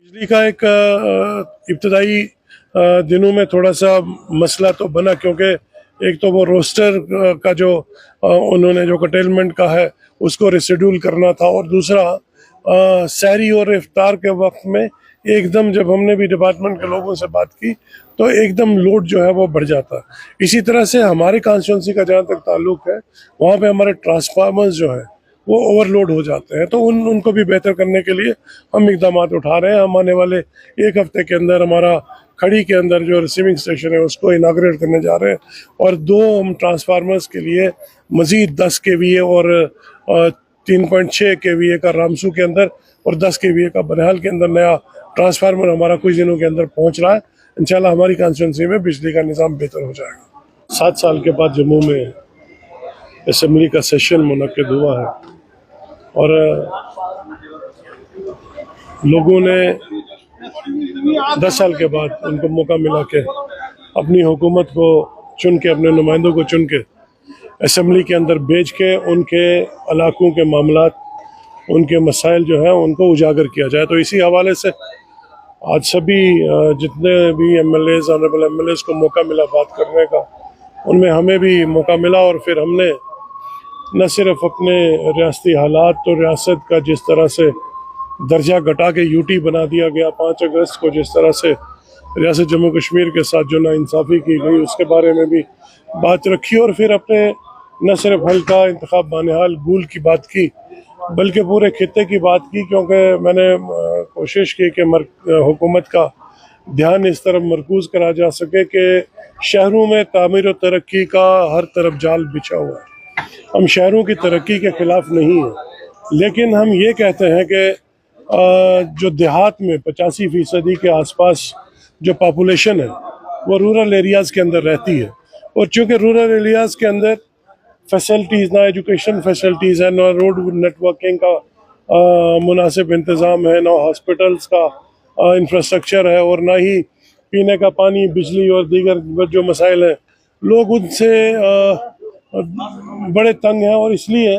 बिजली का एक इब्तदाई दिनों में थोड़ा सा मसला तो बना, क्योंकि एक तो वो रोस्टर का जो उन्होंने जो कटेलमेंट का है उसको रिशेड्यूल करना था, और दूसरा सहरी और इफ्तार के वक्त में एकदम जब हमने भी डिपार्टमेंट के लोगों से बात की तो एकदम लोड जो है वो बढ़ जाता है। इसी तरह से हमारी कॉन्स्टिट्यूंसी का जहाँ तक ताल्लुक है, वहाँ पे हमारे ट्रांसफार्मर्स जो है वो ओवरलोड हो जाते हैं, तो उनको भी बेहतर करने के लिए हम इकदाम उठा रहे हैं। हम आने वाले एक हफ्ते के अंदर हमारा खड़ी के अंदर जो रिसीविंग स्टेशन है उसको इनाग्रेट करने जा रहे हैं, और 2 हम ट्रांसफार्मर्स के लिए मज़ीद 10 kVA और 3.6 kVA का रामसू के अंदर और 10 kVA का बनिहाल के अंदर नया ट्रांसफार्मर हमारा कुछ दिनों के अंदर पहुँच रहा है। इंशाल्लाह हमारी कॉन्स्टिट्यूंसी में बिजली का निज़ाम बेहतर हो जाएगा। 7 साल के बाद जम्मू में असम्बली का सेशन मुनक्किद हुआ है, और लोगों ने 10 साल के बाद उनको मौका मिला कि अपनी हुकूमत को चुन के, अपने नुमाइंदों को चुन के असम्बली के अंदर भेज के उनके इलाकों के मामलात, उनके मसाइल जो है उनको उजागर किया जाए। तो इसी हवाले से आज सभी जितने भी MLAs, ऑनरेबल MLAs को मौका मिला बात करने का, उनमें हमें भी मौका मिला, और फिर हमने न सिर्फ अपने रियासती हालात तो रियासत का जिस तरह से दर्जा घटा के UT बना दिया गया 5 अगस्त को, जिस तरह से रियासत जम्मू कश्मीर के साथ जो नाइंसाफ़ी की गई उसके बारे में भी बात रखी, और फिर अपने न सिर्फ हल्का इंतखाब बानिहाल गूल की बात की बल्कि पूरे खित्ते की बात की, क्योंकि मैंने कोशिश की कि हुकूमत का ध्यान इस तरफ मरकूज़ करा जा सके कि शहरों में तामीर और तरक्की का हर तरफ जाल बिछा हुआ है। हम शहरों की तरक्की के ख़िलाफ़ नहीं हैं, लेकिन हम ये कहते हैं कि जो देहात में 85% के आसपास जो पॉपुलेशन है वो रूरल एरियाज़ के अंदर रहती है, और चूँकि रूरल एरियाज़ के अंदर फैसिलिटीज़, ना एजुकेशन फैसिलिटीज़ है, ना रोड नेटवर्किंग का मुनासिब इंतज़ाम है, ना हॉस्पिटल्स का इंफ्रास्ट्रक्चर है, और ना ही पीने का पानी, बिजली और दीगर जो मसाइल हैं लोग उनसे बड़े तंग हैं, और इसलिए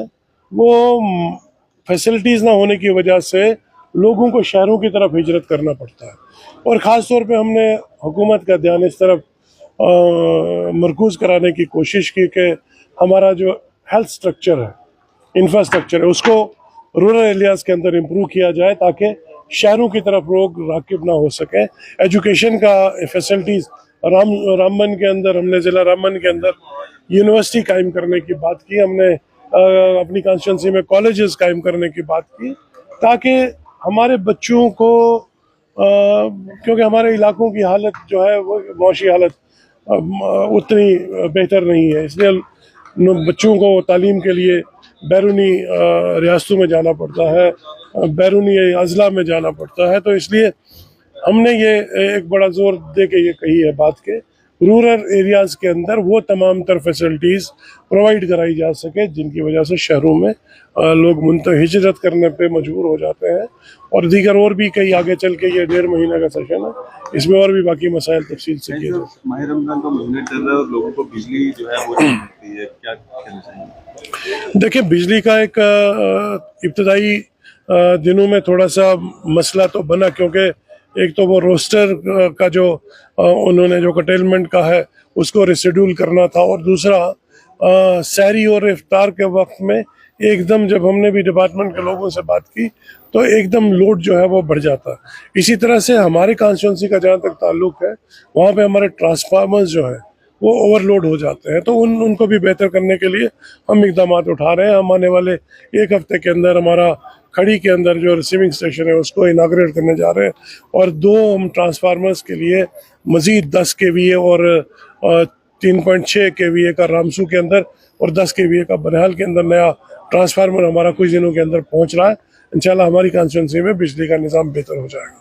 वो फैसिलिटीज़ ना होने की वजह से लोगों को शहरों की तरफ हिजरत करना पड़ता है। और ख़ास तौर पे हमने हुकूमत का ध्यान इस तरफ मरकूज़ कराने की कोशिश की कि हमारा जो हेल्थ स्ट्रक्चर है, इंफ्रास्ट्रक्चर है, उसको रूरल एरियाज़ के अंदर इम्प्रूव किया जाए ताकि शहरों की तरफ लोग राकिब ना हो सकें। एजुकेशन का फैसिलिटीज़ रामबन के अंदर, हमने ज़िला रामबन के अंदर यूनिवर्सिटी कायम करने की बात की, हमने अपनी कॉन्स्टिट्यूंसी में कॉलेजेस कायम करने की बात की, ताकि हमारे बच्चों को क्योंकि हमारे इलाकों की हालत जो है वो माशी हालत उतनी बेहतर नहीं है, इसलिए बच्चों को तालीम के लिए बैरूनी रियासतों में जाना पड़ता है, बैरूनी अजला में जाना पड़ता है। तो इसलिए हमने ये एक बड़ा जोर दे के ये कही है बात के रूरल एरियाज़ के अंदर वो तमाम तर फैसिलिटीज़ प्रोवाइड कराई जा सके जिनकी वजह से शहरों में लोग हिजरत करने पे मजबूर हो जाते हैं। और दीगर और भी कई आगे चल के ये 1.5 महीने का सेशन है, इसमें और भी बाकी मसाइल तफसील से किए जाते हैं। माह रमज़ान का महीना चल रहा है और लोगों को बिजली जो है वो नहीं मिलती है, क्या कहना चाहेंगे? देखिए, बिजली का एक इब्तदाई दिनों में थोड़ा सा मसला तो बना, क्योंकि एक तो वो रोस्टर का जो उन्होंने जो कटेलमेंट का है उसको रिशेड्यूल करना था, और दूसरा सहरी और इफ्तार के वक्त में एकदम जब हमने भी डिपार्टमेंट के लोगों से बात की तो एकदम लोड जो है वो बढ़ जाता है। इसी तरह से हमारी कॉन्स्टिट्यूंसी का जहाँ तक ताल्लुक है, वहाँ पे हमारे ट्रांसफार्मर्स जो है वो ओवरलोड हो जाते हैं, तो उनको भी बेहतर करने के लिए हम इकदाम उठा रहे हैं। हम आने वाले एक हफ्ते के अंदर हमारा खड़ी के अंदर जो रिसीविंग स्टेशन है उसको इनाग्रेट करने जा रहे हैं, और 2 हम ट्रांसफार्मर्स के लिए मज़ीद 10 kVA और 3.6 kVA का रामसू के अंदर और 10 kVA का बनिहाल के अंदर नया ट्रांसफार्मर हमारा कुछ दिनों के अंदर पहुँच रहा है। इंशाल्लाह हमारी कॉन्स्टिट्यूंसी में बिजली का निज़ाम बेहतर हो जाएगा।